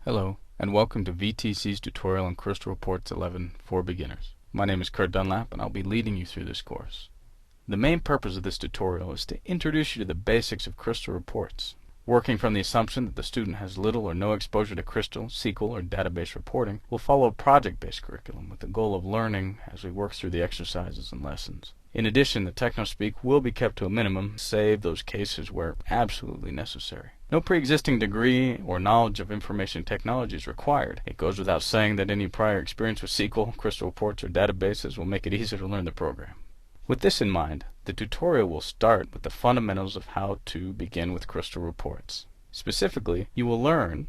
Hello, and welcome to VTC's tutorial on Crystal Reports 11 for beginners. My name is Kurt Dunlap, and I'll be leading you through this course. The main purpose of this tutorial is to introduce you to the basics of Crystal Reports, working from the assumption that the student has little or no exposure to Crystal, SQL, or database reporting. We'll follow a project-based curriculum with the goal of learning as we work through the exercises and lessons. In addition, the techno-speak will be kept to a minimum, save those cases where absolutely necessary. No pre-existing degree or knowledge of information technology is required. It goes without saying that any prior experience with SQL, Crystal Reports, or databases will make it easier to learn the program. With this in mind, the tutorial will start with the fundamentals of how to begin with Crystal Reports. Specifically, you will learn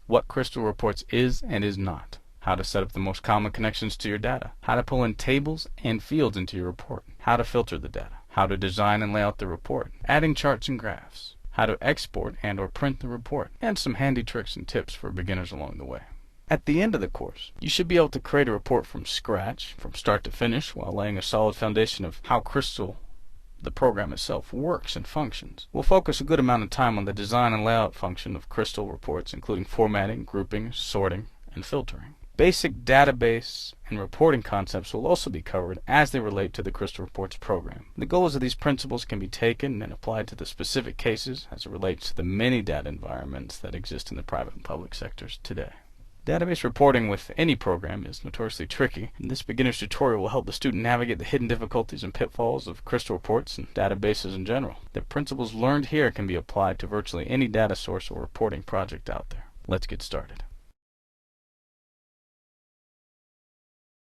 what Crystal Reports is and is not, how to set up the most common connections to your data, how to pull in tables and fields into your report, how to filter the data, how to design and lay out the report, adding charts and graphs, how to export and or print the report, and some handy tricks and tips for beginners along the way. At the end of the course, you should be able to create a report from scratch, from start to finish, while laying a solid foundation of how Crystal, the program itself, works and functions. We'll focus a good amount of time on the design and layout function of Crystal Reports, including formatting, grouping, sorting, and filtering. Basic database and reporting concepts will also be covered as they relate to the Crystal Reports program. The goal is that these principles can be taken and applied to the specific cases as it relates to the many data environments that exist in the private and public sectors today. Database reporting with any program is notoriously tricky, and this beginner's tutorial will help the student navigate the hidden difficulties and pitfalls of Crystal Reports and databases in general. The principles learned here can be applied to virtually any data source or reporting project out there. Let's get started.